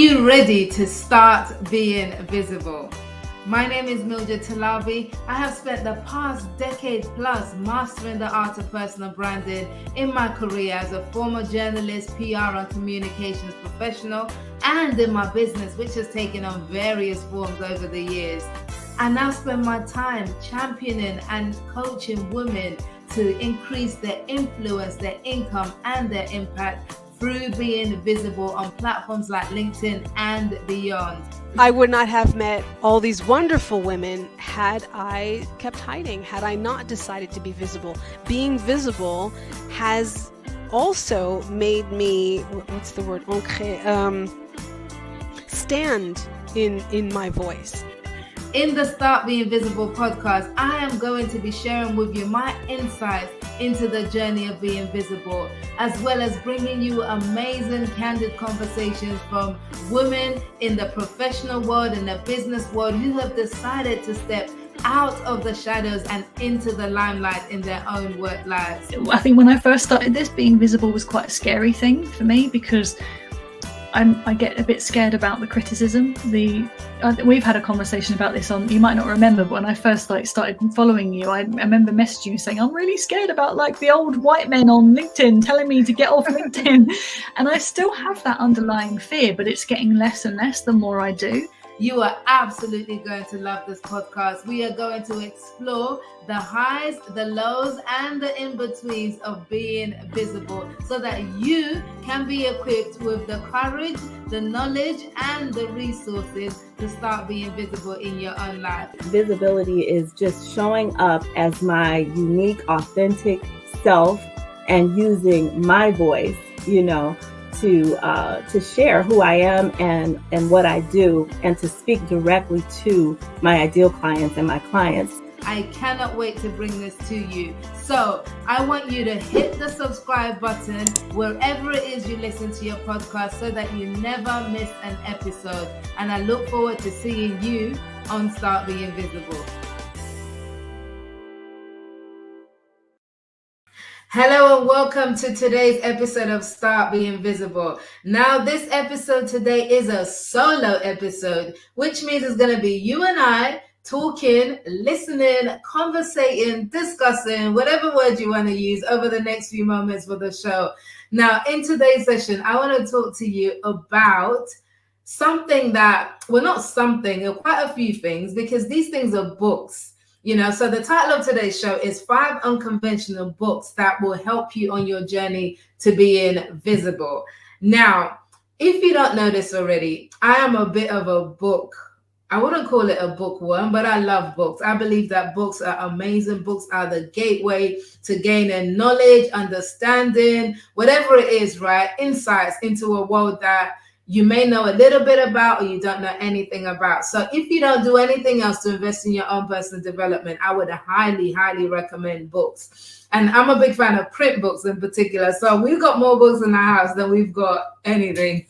you ready to start being visible? My name is Mildred Talabi. I have spent the past decade plus mastering the art of personal branding in my career as a former journalist, PR and communications professional, and in my business, which has taken on various forms over the years. I now spend my time championing and coaching women to increase their influence, their income, and their impact through being visible on platforms like LinkedIn and beyond. I would not have met all these wonderful women had I kept hiding, had I not decided to be visible. Being visible has also made me, what's the word, stand in my voice. In the Start Being Visible podcast, I am going to be sharing with you my insights into the journey of being visible, as well as bringing you amazing, candid conversations from women in the professional world and the business world who have decided to step out of the shadows and into the limelight in their own work lives. I think when I first started this, being visible was quite a scary thing for me because I get a bit scared about the criticism. We've had a conversation about this on, you might not remember, but when I first started following you, I remember messaging you saying, I'm really scared about the old white men on LinkedIn telling me to get off LinkedIn. And I still have that underlying fear, but it's getting less and less the more I do. You are absolutely going to love this podcast. We are going to explore the highs, the lows, and the in-betweens of being visible so that you can be equipped with the courage, the knowledge, and the resources to start being visible in your own life. Visibility is just showing up as my unique, authentic self and using my voice, to share who I am and what I do, and to speak directly to my ideal clients and my clients. I cannot wait to bring this to you. So I want you to hit the subscribe button wherever it is you listen to your podcast so that you never miss an episode. And I look forward to seeing you on Start Being Visible. Hello and welcome to today's episode of Start Being Visible. Now, this episode today is a solo episode, which means it's going to be you and I talking, listening, conversating, discussing, whatever word you want to use over the next few moments for the show. Now, in today's session, I want to talk to you about something that, quite a few things, because these things are books. So the title of today's show is 5 Unconventional Books That Will Help You on Your Journey to Being Visible. Now, if you don't know this already, I am a bit of a book. I wouldn't call it a bookworm, but I love books. I believe that books are amazing. Books are the gateway to gaining knowledge, understanding, whatever it is, right? Insights into a world that you may know a little bit about or you don't know anything about. So if you don't do anything else to invest in your own personal development, I would highly, highly recommend books. And I'm a big fan of print books in particular. So we've got more books in the house than we've got anything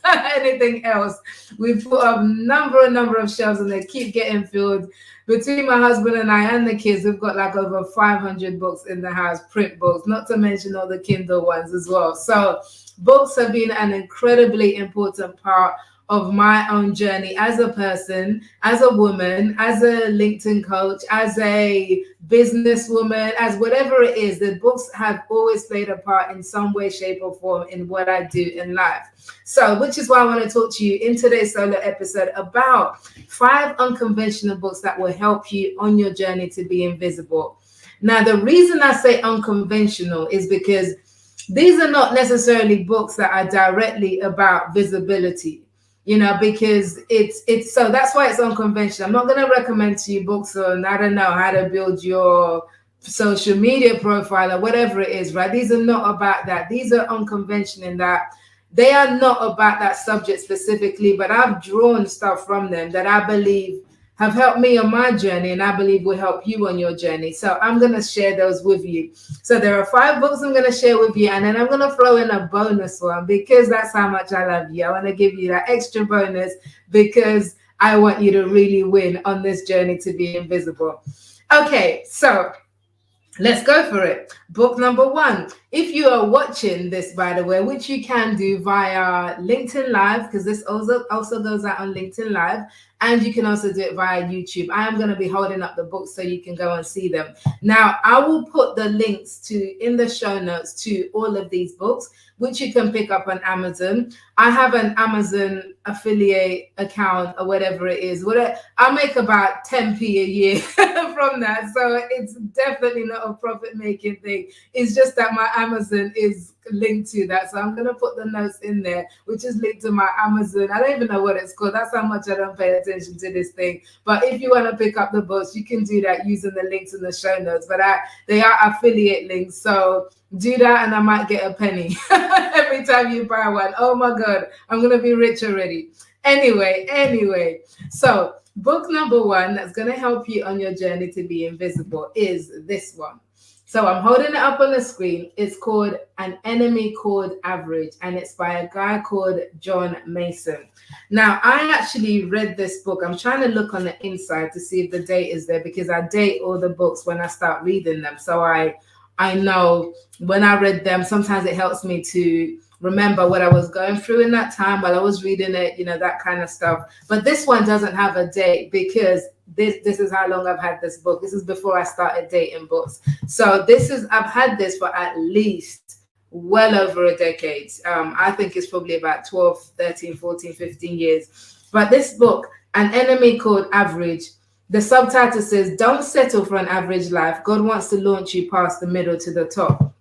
else. We've put up a number of shelves and they keep getting filled. Between my husband and I and the kids, we've got over 500 books in the house, print books, not to mention all the Kindle ones as well. So books have been an incredibly important part of my own journey as a person, as a woman, as a LinkedIn coach, as a businesswoman, as whatever it is. The books have always played a part in some way, shape, or form in what I do in life. So, which is why I want to talk to you in today's solo episode about 5 unconventional books that will help you on your journey to being visible. Now, the reason I say unconventional is because these are not necessarily books that are directly about visibility. Because it's so that's why it's unconventional. I'm not going to recommend to you books on, I don't know, how to build your social media profile or whatever it is, right? These are not about that. These are unconventional in that they are not about that subject specifically, but I've drawn stuff from them that I believe have helped me on my journey and I believe will help you on your journey. So I'm going to share those with you. So there are 5 books I'm going to share with you, and then I'm going to throw in a bonus one because that's how much I love you. I want to give you that extra bonus because I want you to really win on this journey to be invisible. Okay, so Let's go for it. Book number one. If you are watching this, by the way, which you can do via LinkedIn Live, because this also goes out on LinkedIn Live, and you can also do it via YouTube. I am going to be holding up the books so you can go and see them. Now, I will put the links to in the show notes to all of these books, which you can pick up on Amazon. I have an Amazon affiliate account or whatever it is. I make about 10p a year from that. So it's definitely not a profit making thing. It's just that my Amazon is linked to that. So I'm going to put the notes in there, which is linked to my Amazon. I don't even know what it's called. That's how much I don't pay attention to this thing. But if you want to pick up the books, you can do that using the links in the show notes. But they are affiliate links. So do that and I might get a penny every time you buy one. Oh my God, I'm going to be rich already. Anyway, so book number one that's going to help you on your journey to be invisible is this one. So I'm holding it up on the screen. It's called An Enemy Called Average, and it's by a guy called John Mason. Now, I actually read this book. I'm trying to look on the inside to see if the date is there, because I date all the books when I start reading them. So I know when I read them, sometimes it helps me to remember what I was going through in that time while I was reading it, that kind of stuff. But this one doesn't have a date, because this is how long I've had this book. This is before I started dating books. So I've had this for at least well over a decade. I think it's probably about 12, 13, 14, 15 years. But this book, An Enemy Called Average, the subtitle says, "Don't settle for an average life. God wants to launch you past the middle to the top."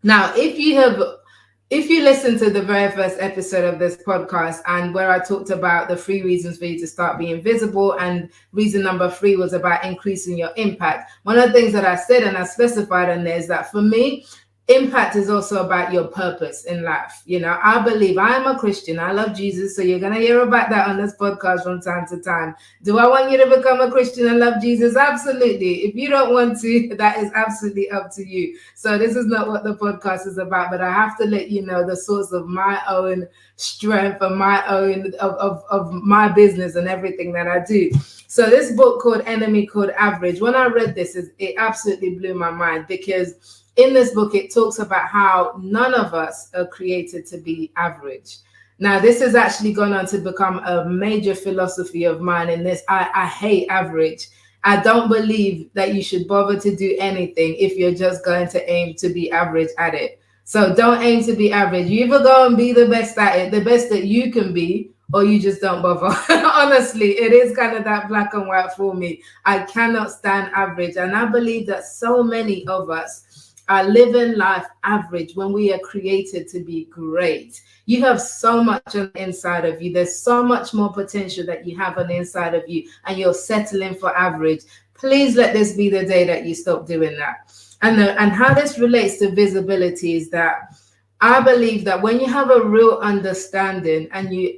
Now, if you listen to the very first episode of this podcast, and where I talked about the 3 reasons for you to start being visible, and reason number 3 was about increasing your impact. One of the things that I said and I specified in there is that for me, impact is also about your purpose in life. I believe, I am a Christian. I love Jesus. So you're going to hear about that on this podcast from time to time. Do I want you to become a Christian and love Jesus? Absolutely. If you don't want to, that is absolutely up to you. So this is not what the podcast is about, but I have to let you know the source of my own strength and my own of my business and everything that I do. So this book called Enemy Called Average, when I read this, it absolutely blew my mind, because in this book, it talks about how none of us are created to be average. Now, this has actually gone on to become a major philosophy of mine in this. I hate average. I don't believe that you should bother to do anything if you're just going to aim to be average at it. So don't aim to be average. You either go and be the best at it, the best that you can be, or you just don't bother. Honestly, it is kind of that black and white for me. I cannot stand average. And I believe that so many of us are living life average when we are created to be great. You have so much on the inside of you. There's so much more potential that you have on the inside of you, and you're settling for average. Please let this be the day that you stop doing that. And how this relates to visibility is that I believe that when you have a real understanding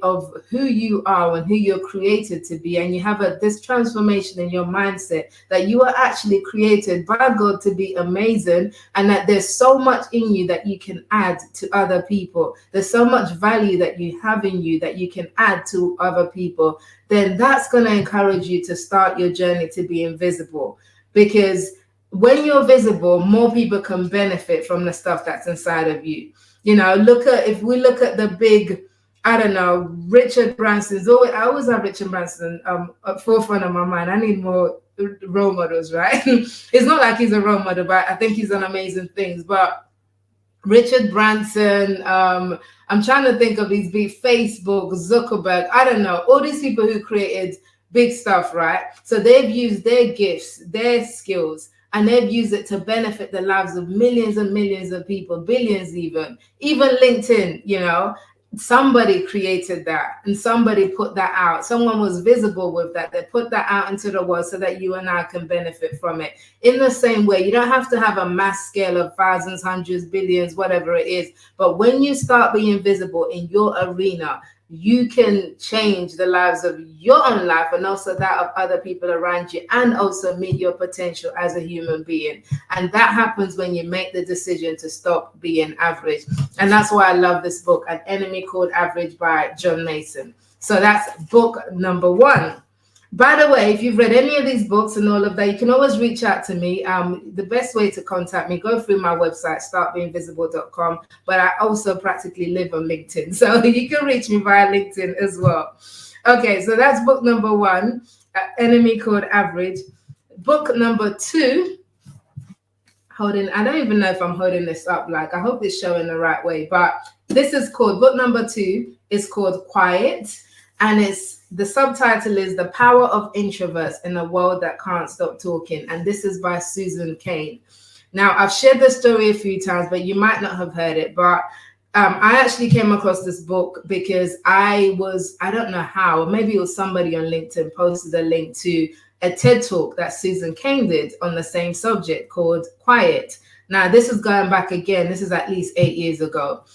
of who you are and who you're created to be, and you have this transformation in your mindset that you are actually created by God to be amazing, and that there's so much in you that you can add to other people. There's so much value that you have in you that you can add to other people. Then that's going to encourage you to start your journey to be invisible, because when you're visible, more people can benefit from the stuff that's inside of you. If we look at the big, I don't know, Richard Branson's. I always have Richard Branson at forefront of my mind. I need more role models, right? It's not like he's a role model, but I think he's done amazing things. But Richard Branson, I'm trying to think of these big Facebook, Zuckerberg, I don't know, all these people who created big stuff, right? So they've used their gifts, their skills, and they've used it to benefit the lives of millions and millions of people, billions even LinkedIn, somebody created that and somebody put that out. Someone was visible with that. They put that out into the world so that you and I can benefit from it. In the same way, you don't have to have a mass scale of thousands, hundreds, billions, whatever it is. But when you start being visible in your arena, you can change the lives of your own life and also that of other people around you, and also meet your potential as a human being. And that happens when you make the decision to stop being average. And that's why I love this book, An Enemy Called Average by John Mason. So that's book number 1. By the way, if you've read any of these books and all of that, you can always reach out to me. The best way to contact me, go through my website, startbeinvisible.com. But I also practically live on LinkedIn. So you can reach me via LinkedIn as well. Okay, so that's book number one, Enemy Called Average. Book number two, I don't even know if I'm holding this up. Like, I hope it's showing the right way. But this is called, book number two is called Quiet. And the subtitle is The Power of Introverts in a World That Can't Stop Talking. And this is by Susan Cain. Now, I've shared the story a few times, but you might not have heard it. But I actually came across this book because I don't know how, maybe it was somebody on LinkedIn posted a link to a TED talk that Susan Cain did on the same subject called Quiet. Now, this is going back again. This is at least 8 years ago.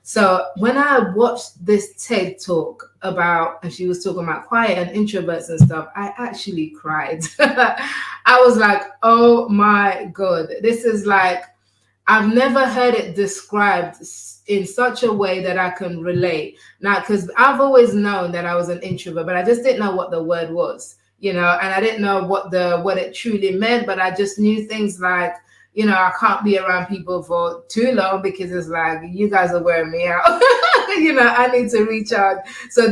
So when I watched this TED talk and she was talking about quiet and introverts and stuff, I actually cried. I was like, oh my God, this is like, I've never heard it described in such a way that I can relate. Now, because I've always known that I was an introvert, but I just didn't know what the word was, and I didn't know what it truly meant, but I just knew things like, I can't be around people for too long because it's like, you guys are wearing me out. I need to recharge. So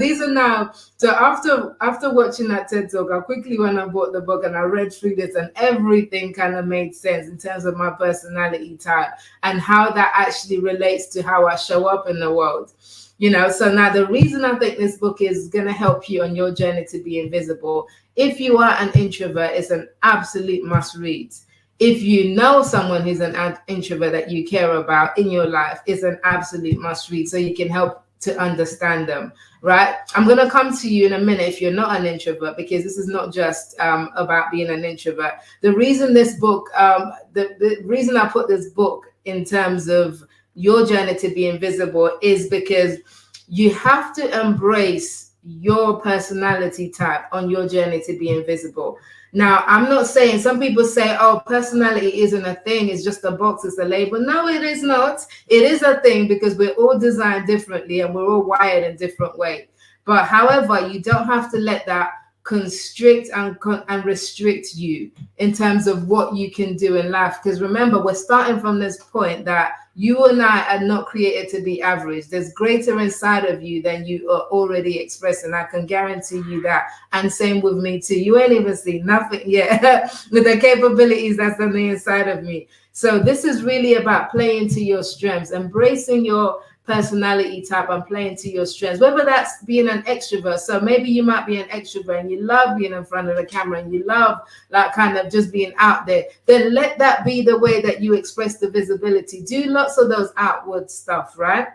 after watching that TED talk, I quickly went and bought the book and I read through this, and everything kind of made sense in terms of my personality type and how that actually relates to how I show up in the world. So now the reason I think this book is going to help you on your journey to be invisible, if you are an introvert, it's an absolute must read. If you know someone who's an introvert that you care about in your life, it's an absolute must read so you can help to understand them, right? I'm going to come to you in a minute if you're not an introvert, because this is not just about being an introvert. The reason this book, the reason I put this book in terms of your journey to be invisible is because you have to embrace your personality type on your journey to be invisible. Now, I'm not saying, some people say, oh, personality isn't a thing, it's just a box, it's a label. No, it is not. It is a thing because we're all designed differently and we're all wired in different ways. But however, you don't have to let that constrict and restrict you in terms of what you can do in life. Because remember, we're starting from this point that you and I are not created to be average. There's greater inside of you than you are already expressing. I can guarantee you that. And same with me too. You ain't even seen nothing yet with the capabilities that's on the inside of me. So this is really about playing to your strengths, embracing your personality type and playing to your strengths, whether that's being an extrovert. So maybe you might be an extrovert and you love being in front of the camera and you love like kind of just being out there. Then let that be the way that you express the visibility. Do lots of those outward stuff, right?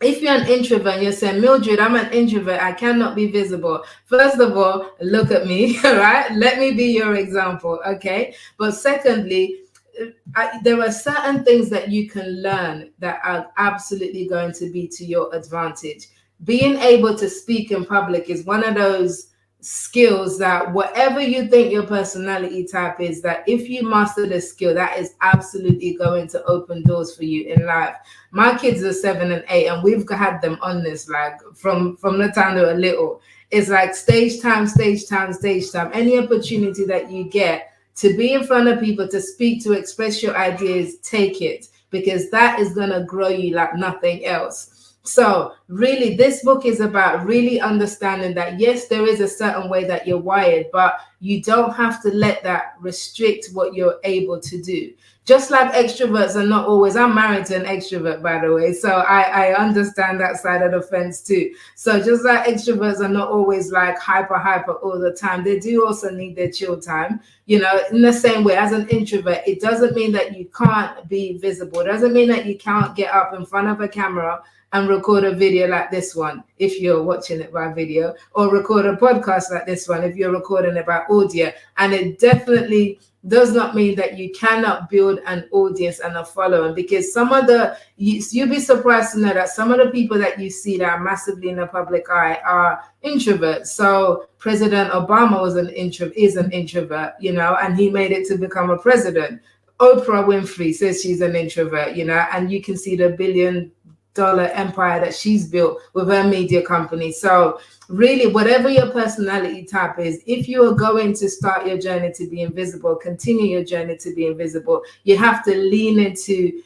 If you're an introvert and you're saying, Mildred, I'm an introvert, I cannot be visible. First of all, look at me, right? Let me be your example, okay? But secondly, there are certain things that you can learn that are absolutely going to be to your advantage. Being able to speak in public is one of those skills that whatever you think your personality type is, that if you master the skill, that is absolutely going to open doors for you in life. My kids are 7 and 8 and we've had them on this like from the time they were little. It's like stage time. Any opportunity that you get to be in front of people, to speak, to express your ideas, take it, because that is going to grow you like nothing else. So really, this book is about really understanding that, yes, there is a certain way that you're wired, but you don't have to let that restrict what you're able to do. Just like extroverts are not always, I'm married to an extrovert, by the way, so I understand that side of the fence too. So just like extroverts are not always like hyper all the time, they do also need their chill time. In the same way as an introvert, it doesn't mean that you can't be visible. It doesn't mean that you can't get up in front of a camera and record a video like this one, if you're watching it by video, or record a podcast like this one, if you're recording it by audio. And it definitely does not mean that you cannot build an audience and a following, because you'll be surprised to know that some of the people that you see that are massively in the public eye are introverts. So President Obama is an introvert, and he made it to become a president. Oprah Winfrey says she's an introvert, and you can see the dollar empire that she's built with her media company. So really, whatever your personality type is, if you are going to start your journey to be invisible, continue your journey to be invisible, you have to lean into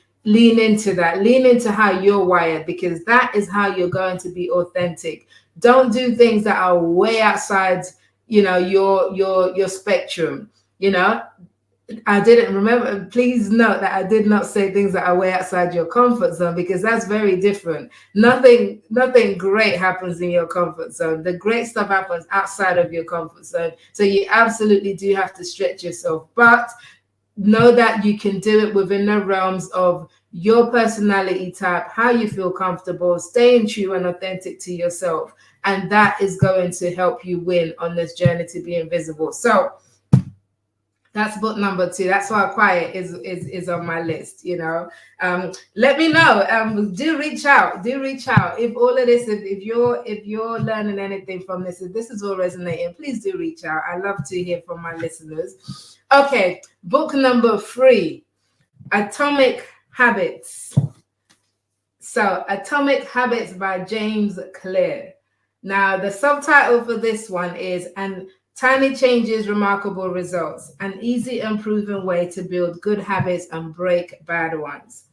that, lean into how you're wired, because that is how you're going to be authentic. Don't do things that are way outside, your spectrum. I didn't remember. Please note that I did not say things that are way outside your comfort zone, because that's very different. Nothing great happens in your comfort zone. The great stuff happens outside of your comfort zone. So you absolutely do have to stretch yourself, but know that you can do it within the realms of your personality type, how you feel comfortable, staying true and authentic to yourself. And that is going to help you win on this journey to be invisible. So that's book number 2. That's why quiet is on my list. Let me know. Do reach out. If all of this, if you're learning anything from this, if this is all resonating, please do reach out. I love to hear from my listeners. Okay, book number 3, Atomic Habits. So, Atomic Habits by James Clear. Now, the subtitle for this one is Tiny Changes, Remarkable Results, an easy and proven way to build good habits and break bad ones.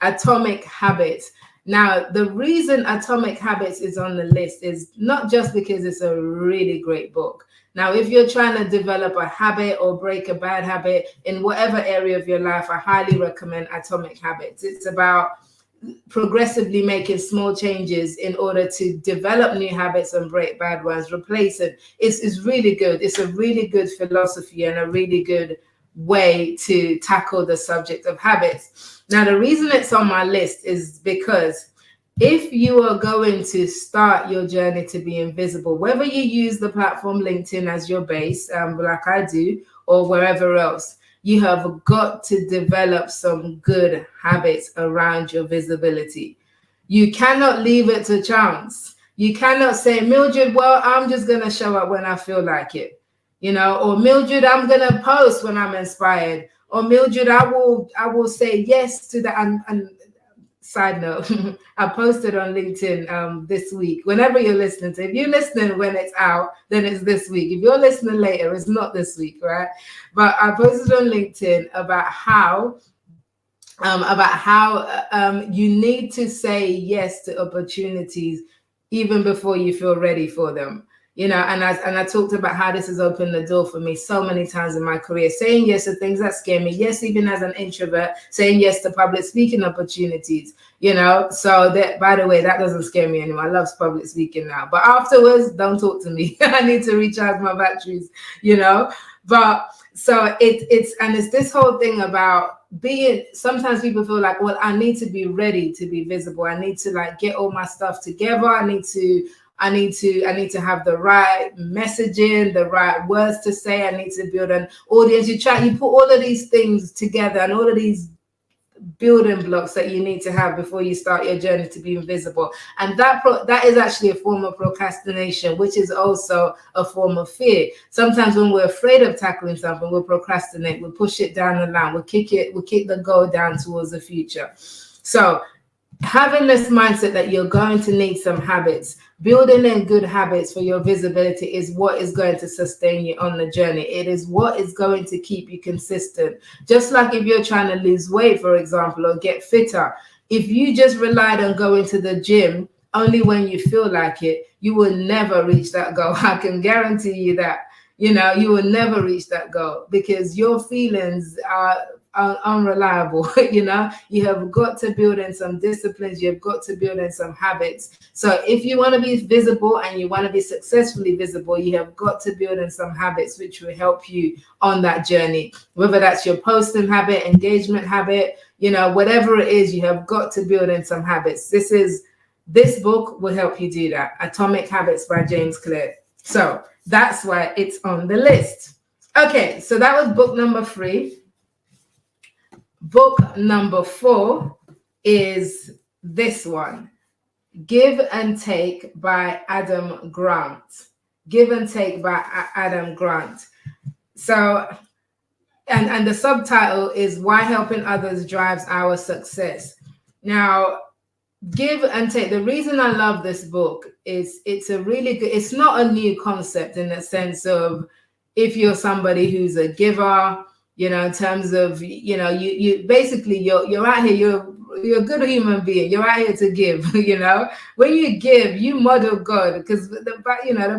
Atomic Habits. Now, the reason Atomic Habits is on the list is not just because it's a really great book. Now, if you're trying to develop a habit or break a bad habit in whatever area of your life, I highly recommend Atomic Habits. It's about progressively making small changes in order to develop new habits and break bad ones, replace it. It's really good. It's a really good philosophy and a really good way to tackle the subject of habits. Now, the reason it's on my list is because if you are going to start your journey to be invisible, whether you use the platform LinkedIn as your base, like I do, or wherever else, you have got to develop some good habits around your visibility. You cannot leave it to chance. You cannot say, Mildred, well, I'm just going to show up when I feel like it, or Mildred, I'm going to post when I'm inspired, or Mildred, I will say yes to that. And side note, I posted on LinkedIn this week. Whenever you're listening to, if you're listening when it's out, then it's this week. If you're listening later, it's not this week, right? But I posted on LinkedIn about how you need to say yes to opportunities even before you feel ready for them. And I talked about how this has opened the door for me so many times in my career, saying yes to things that scare me. Yes, even as an introvert, saying yes to public speaking opportunities, so that, by the way, that doesn't scare me anymore. I love public speaking now, but afterwards, don't talk to me. I need to recharge my batteries, but so it's this whole thing about being, sometimes people feel like, well, I need to be ready to be visible. I need to get all my stuff together. I need to have the right messaging, the right words to say. I need to build an audience. You put all of these things together and all of these building blocks that you need to have before you start your journey to be invisible. And that is actually a form of procrastination, which is also a form of fear. Sometimes when we're afraid of tackling something, we'll procrastinate, we'll push it down the line, we'll kick the goal down towards the future. So having this mindset that you're going to need some habits, building in good habits for your visibility is what is going to sustain you on the journey. It is what is going to keep you consistent. Just like if you're trying to lose weight, for example, or get fitter, if you just relied on going to the gym only when you feel like it, you will never reach that goal. I can guarantee you that. You will never reach that goal because your feelings are unreliable. You have got to build in some disciplines. You've got to build in some habits. So if you want to be visible and you want to be successfully visible, you have got to build in some habits which will help you on that journey, whether that's your posting habit, engagement habit, whatever it is, you have got to build in some habits. This book will help you do that. Atomic Habits by James Clear. So that's why it's on the list. Okay, so that was book number 3. Book number 4 is this one, Give and Take by Adam Grant. Give and Take by Adam Grant. So, and the subtitle is Why Helping Others Drives Our Success. Now, Give and take. The reason I love this book is it's a really good, it's not a new concept in the sense of if you're somebody who's a giver, in terms of, you basically you're out here, you're a good human being. You're out here to give, When you give, you model God, because the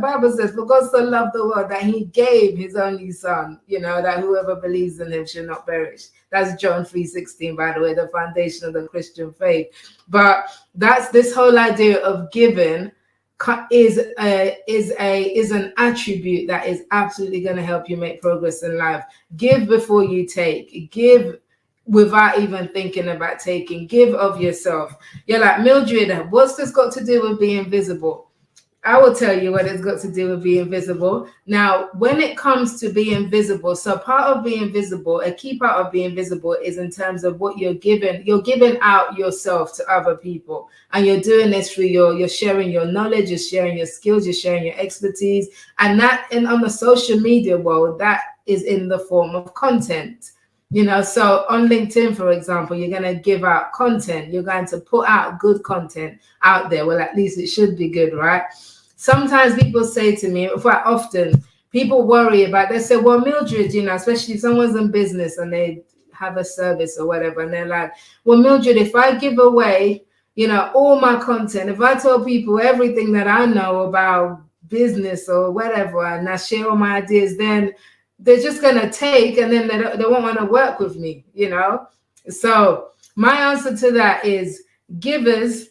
Bible says, for God so loved the world that he gave his only son, that whoever believes in him should not perish. That's John 3:16, by the way, the foundation of the Christian faith. But that's this whole idea of giving is an attribute that is absolutely going to help you make progress in life. Give before you take. Give without even thinking about taking. Give of yourself. You're like, Mildred, what's this got to do with being visible? I will tell you what it's got to do with being visible. Now, when it comes to being visible, so part of being visible, a key part of being visible is in terms of what you're giving. You're giving out yourself to other people. And you're doing this through you're sharing your knowledge, you're sharing your skills, you're sharing your expertise. And on the social media world, that is in the form of content. So on LinkedIn, for example, you're going to give out content. You're going to put out good content out there. Well, at least it should be good, right? Sometimes people say to me, quite often, people worry about, they say, well, Mildred, especially if someone's in business and they have a service or whatever, and they're like, well, Mildred, if I give away, all my content, if I tell people everything that I know about business or whatever, and I share all my ideas, then they're just going to take, and then they won't want to work with me, So my answer to that is givers.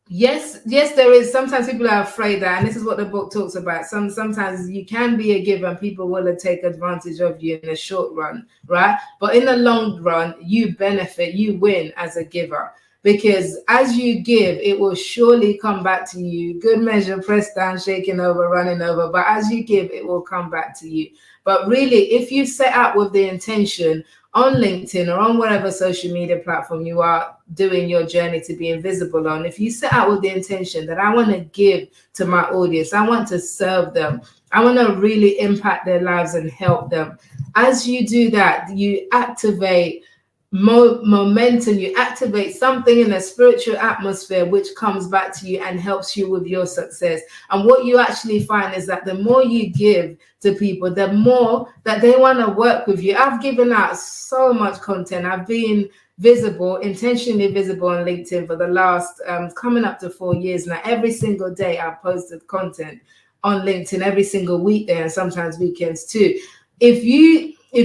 Yes, there is. Sometimes people are afraid that, and this is what the book talks about. Sometimes you can be a giver and people will take advantage of you in the short run, right? But in the long run, you benefit, you win as a giver. Because as you give, it will surely come back to you. Good measure, pressed down, shaking over, running over. But as you give, it will come back to you. But really, if you set out with the intention on LinkedIn or on whatever social media platform you are doing your journey to be invisible on, if you set out with the intention that I want to give to my audience, I want to serve them, I want to really impact their lives and help them. As you do that, you activate momentum, you activate something in a spiritual atmosphere which comes back to you and helps you with your success. And what you actually find is that the more you give to people, the more that they want to work with you. I've given out so much content. I've been visible, intentionally visible on LinkedIn for the last coming up to 4 years now. Every single day I've posted content on LinkedIn, every single weekday, and sometimes weekends too. If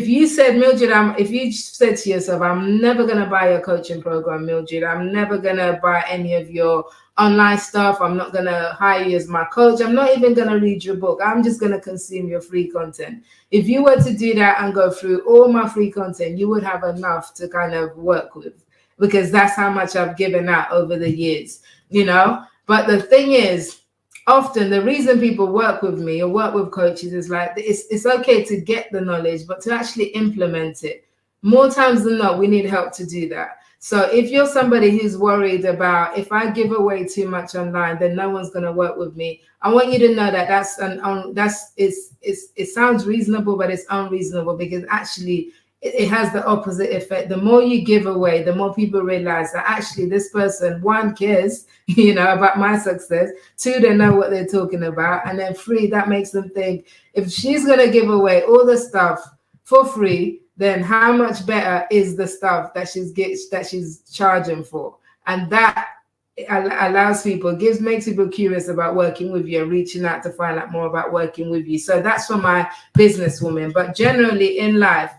you said, Mildred, if you said to yourself, I'm never going to buy your coaching program, Mildred, I'm never going to buy any of your online stuff, I'm not going to hire you as my coach, I'm not even going to read your book, I'm just going to consume your free content. If you were to do that and go through all my free content, you would have enough to kind of work with, because that's how much I've given out over the years, But the thing is, often the reason people work with me or work with coaches is like, it's okay to get the knowledge, but to actually implement it, more times than not, we need help to do that. So if you're somebody who's worried about, if I give away too much online, then no one's going to work with me, I want you to know that it sounds reasonable, but it's unreasonable, because actually it has the opposite effect. The more you give away, the more people realize that actually this person, one, cares, about my success. Two, they know what they're talking about. And then three, that makes them think, if she's going to give away all the stuff for free, then how much better is the stuff that she's charging for? And that allows people, makes people curious about working with you and reaching out to find out more about working with you. So that's for my businesswoman. But generally in life,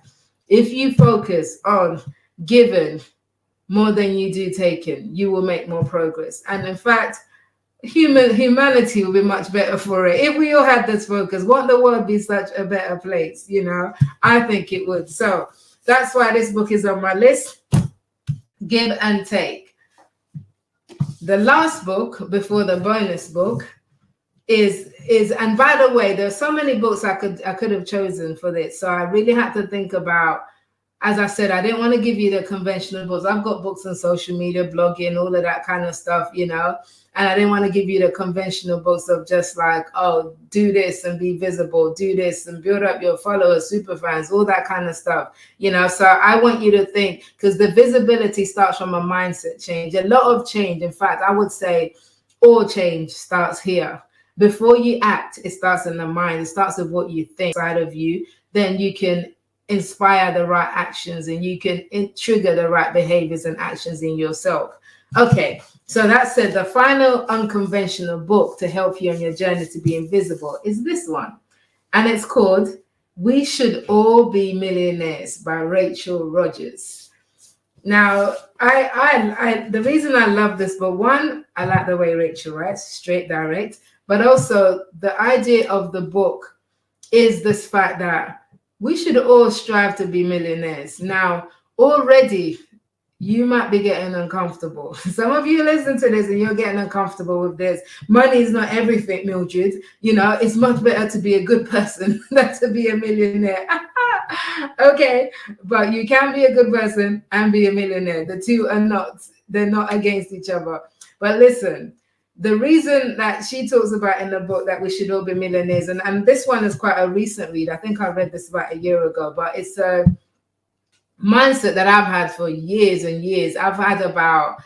if you focus on giving more than you do taking, you will make more progress. And in fact, humanity will be much better for it. If we all had this focus, won't the world be such a better place? I think it would. So that's why this book is on my list. Give and Take. The last book before the bonus book is, and by the way, there's so many books I could have chosen for this. So I really had to think about as I said, I didn't want to give you the conventional books. I've got books on social media, blogging, all of that kind of stuff, you know. And I didn't want to give you the conventional books of just like, oh, do this and be visible, do this and build up your followers, super fans, all that kind of stuff, you know. So I want you to think, because the visibility starts from a mindset change. A lot of change, in fact, I would say all change starts here. Before you act, it starts in the mind. It starts with what you think inside of you. Then you can inspire the right actions and you can trigger the right behaviors and actions in yourself. Okay, so that said, the final unconventional book to help you on your journey to be invisible is this one. And it's called We Should All Be Millionaires by Rachel Rogers. Now, I the reason I love this book, one, I like the way Rachel writes, straight, direct, but also the idea of the book is this fact that we should all strive to be millionaires. Now, already you might be getting uncomfortable. Some of you listen to this and you're getting uncomfortable with this. Money is not everything, Mildred. You know, it's much better to be a good person than to be a millionaire. Okay, but you can be a good person and be a millionaire. The two are not, they're not against each other. But listen, the reason that she talks about in the book that we should all be millionaires, and this one is quite a recent read. I think I read this about a year ago, but it's a mindset that I've had for years and years. I've had about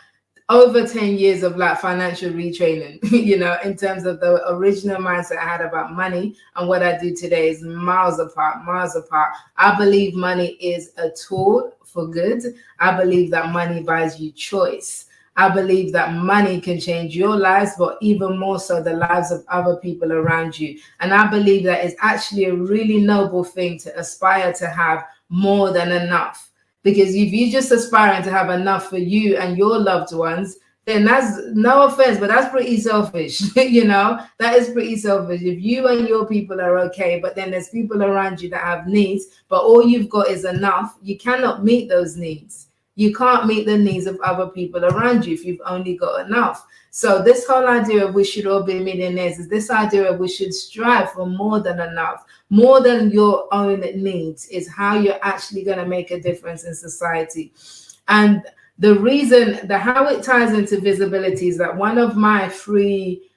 over 10 years of like financial retraining, you know, in terms of the original mindset I had about money, and what I do today is miles apart, miles apart. I believe money is a tool for good. I believe that money buys you choice. I believe that money can change your lives, but even more so the lives of other people around you. And I believe that it's actually a really noble thing to aspire to have more than enough. Because if you just aspiring to have enough for you and your loved ones, then that's, no offense, but that's pretty selfish. You know, that is pretty selfish. If you and your people are okay, but then there's people around you that have needs, but all you've got is enough, you cannot meet those needs. You can't meet the needs of other people around you if you've only got enough. So this whole idea of we should all be millionaires is this idea of we should strive for more than enough, more than your own needs, is how you're actually going to make a difference in society. And the reason, how it ties into visibility is that one of my free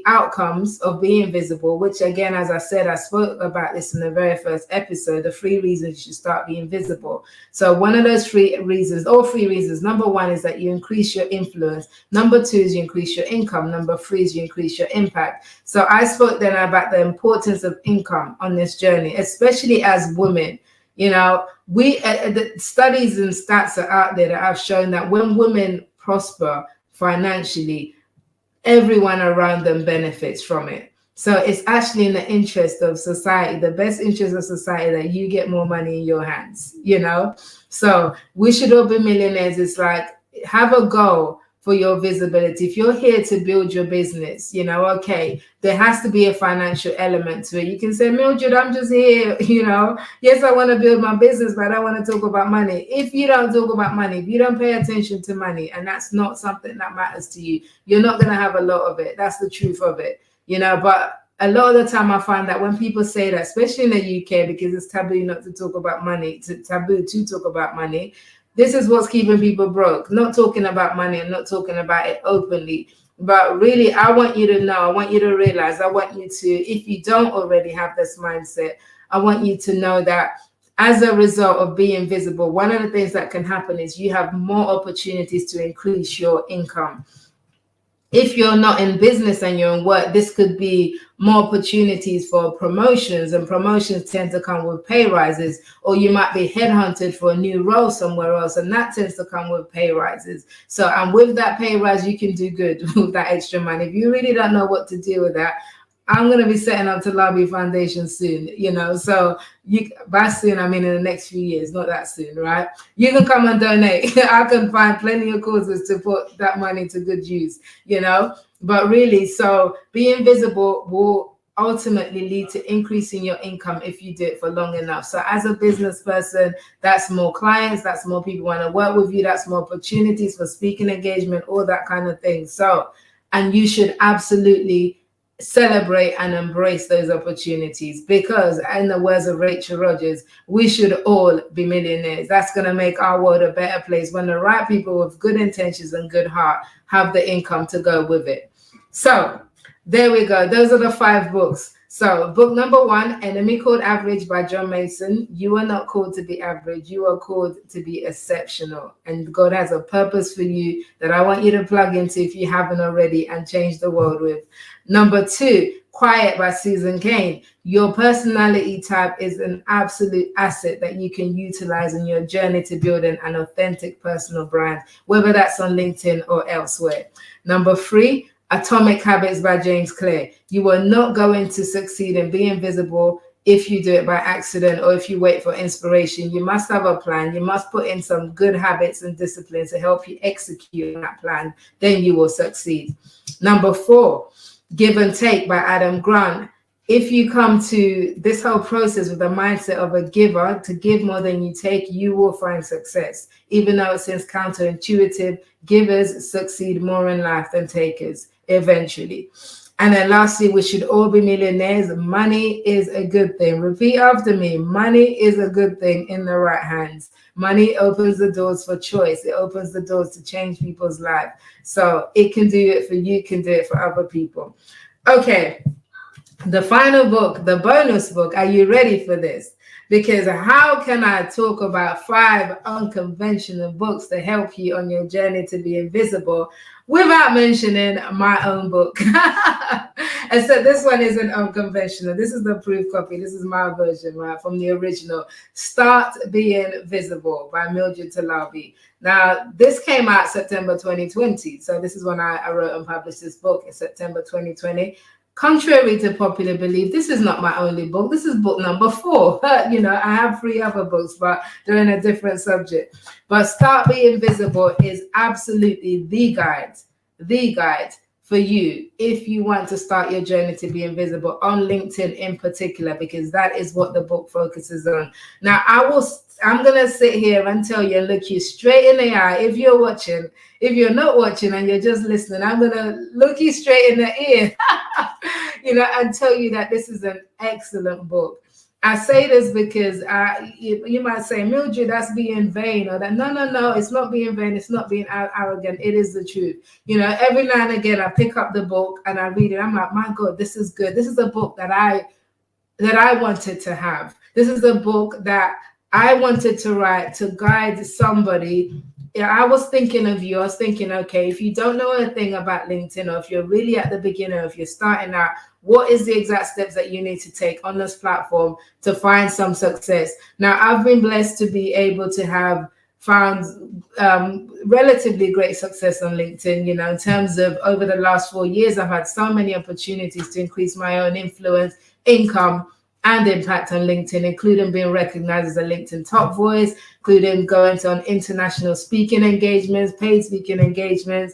outcomes of being visible, which again, as I said, I spoke about this in the very first episode, the 3 reasons you should start being visible. So one of those 3 reasons, all 3 reasons, number 1 is that you increase your influence. Number 2 is you increase your income. Number 3 is you increase your impact. So I spoke then about the importance of income on this journey, especially as women. You know, the studies and stats are out there that have shown that when women prosper financially, everyone around them benefits from it. So it's actually in the interest of society, the best interest of society, that you get more money in your hands, you know? So we should all be millionaires. It's like, have a goal for your visibility. If you're here to build your business, you know, okay, there has to be a financial element to it. You can say, Mildred, I'm just here, you know, yes, I want to build my business, but I don't want to talk about money. If you don't talk about money, if you don't pay attention to money, and that's not something that matters to you, you're not going to have a lot of it. That's the truth of it, you know. But a lot of the time I find that when people say that, especially in the UK, because it's taboo not to talk about money, taboo to talk about money, this is what's keeping people broke, not talking about money and not talking about it openly. But really, I want you to know, I want you to realize, I want you to, if you don't already have this mindset, I want you to know that as a result of being visible, one of the things that can happen is you have more opportunities to increase your income. If you're not in business and you're in work, this could be more opportunities for promotions, and promotions tend to come with pay rises, or you might be headhunted for a new role somewhere else, and that tends to come with pay rises. So, and with that pay rise, you can do good with that extra money. If you really don't know what to do with that, I'm going to be setting up to lobby foundation soon, you know, so by soon, I mean in the next few years, not that soon, right? You can come and donate. I can find plenty of causes to put that money to good use, you know, but really, so being visible will ultimately lead to increasing your income if you do it for long enough. So as a business person, that's more clients, that's more people want to work with you, that's more opportunities for speaking engagement, all that kind of thing. So, and you should absolutely celebrate and embrace those opportunities, because in the words of Rachel Rogers, we should all be millionaires. That's going to make our world a better place when the right people with good intentions and good heart have the income to go with it. So there we go. Those are the 5 books. So book number 1, Enemy Called Average by John Mason. You are not called to be average. You are called to be exceptional. And God has a purpose for you that I want you to plug into if you haven't already and change the world with. Number 2, Quiet by Susan Cain. Your personality type is an absolute asset that you can utilize in your journey to building an authentic personal brand, whether that's on LinkedIn or elsewhere. Number 3, Atomic Habits by James Clear. You are not going to succeed in being visible if you do it by accident or if you wait for inspiration. You must have a plan. You must put in some good habits and disciplines to help you execute that plan. Then you will succeed. Number 4, Give and Take by Adam Grant. If you come to this whole process with the mindset of a giver, to give more than you take, you will find success. Even though it seems counterintuitive, givers succeed more in life than takers eventually. And then lastly, we should all be millionaires. Money is a good thing. Repeat after me. Money is a good thing in the right hands. Money opens the doors for choice. It opens the doors to change people's life. So it can do it for you, can do it for other people. Okay, the final book, the bonus book. Are you ready for this? Because how can I talk about 5 unconventional books to help you on your journey to be invisible without mentioning my own book? And so this one isn't unconventional. This is the proof copy. This is my version, right, from the original. Start Being Visible by Mildred Talabi. Now, this came out September 2020. So this is when I wrote and published this book in September 2020. Contrary to popular belief, this is not my only book. This is book number 4. I have 3 other books, but they're in a different subject. But Start Being Visible is absolutely the guide for you if you want to start your journey to be invisible on LinkedIn in particular, because that is what the book focuses on. Now, I'm going to sit here and tell you and look you straight in the eye. If you're watching, if you're not watching and you're just listening, I'm going to look you straight in the ear, and tell you that this is an excellent book. I say this because you might say, Mildred, that's being vain, or that. No, it's not being vain. It's not being arrogant. It is the truth. Every now and again, I pick up the book and I read it. I'm like, my God, this is good. This is a book that I wanted to have. This is a book that I wanted to write to guide somebody. I was thinking of you. I was thinking, okay, if you don't know a thing about LinkedIn, or if you're really at the beginning, or if you're starting out, what is the exact steps that you need to take on this platform to find some success? Now, I've been blessed to be able to have found relatively great success on LinkedIn. In terms of over the last 4 years, I've had so many opportunities to increase my own influence, income, and impact on LinkedIn, including being recognized as a LinkedIn top voice, including going on international speaking engagements, paid speaking engagements,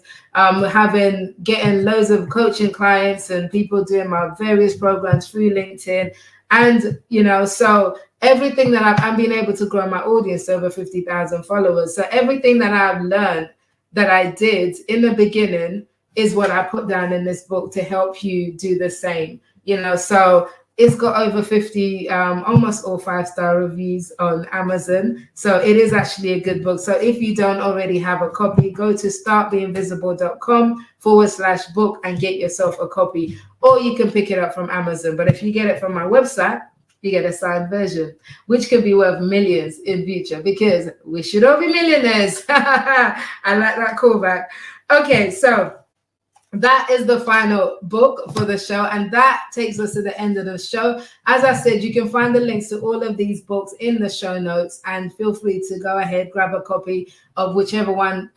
getting loads of coaching clients and people doing my various programs through LinkedIn. And, so everything that I'm being able to grow my audience to over 50,000 followers. So everything that I've learned that I did in the beginning is what I put down in this book to help you do the same, so it's got over 50, almost all 5-star reviews on Amazon. So it is actually a good book. So if you don't already have a copy, go to startbeinvisible.com/book and get yourself a copy. Or you can pick it up from Amazon. But if you get it from my website, you get a signed version, which could be worth millions in future, because we should all be millionaires. I like that callback. Okay, so that is the final book for the show, and that takes us to the end of the show. As I said, you can find the links to all of these books in the show notes, and feel free to go ahead, grab a copy of whichever one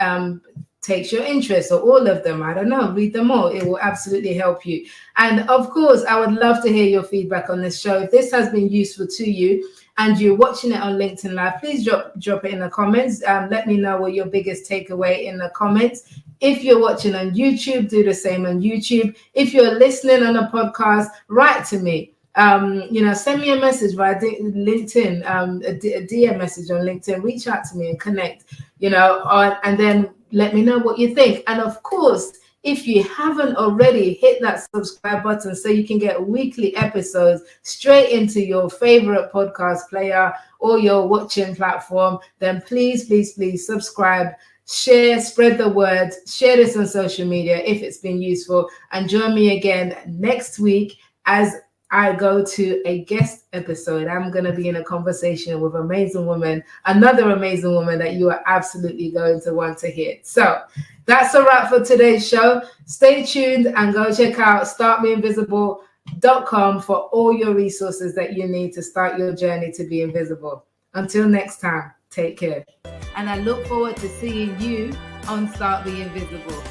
takes your interest, or all of them. I don't know, read them all. It will absolutely help you. And of course, I would love to hear your feedback on this show. If this has been useful to you and you're watching it on LinkedIn Live, please drop it in the comments. Let me know what your biggest takeaway in the comments. If you're watching on YouTube, do the same on YouTube. If you're listening on a podcast, write to me. Send me a message via LinkedIn, a DM message on LinkedIn. Reach out to me and connect, and then let me know what you think. And of course, If you haven't already, hit that subscribe button so you can get weekly episodes straight into your favorite podcast player or your watching platform. Then please, please, please subscribe, share, spread the word, share this on social media if it's been useful, and join me again next week as I go to a guest episode. I'm going to be in a conversation with another amazing woman that you are absolutely going to want to hear. So that's a wrap for today's show. Stay tuned and go check out startbeinvisible.com for all your resources that you need to start your journey to be invisible. Until next time, take care. And I look forward to seeing you on Start Being Visible.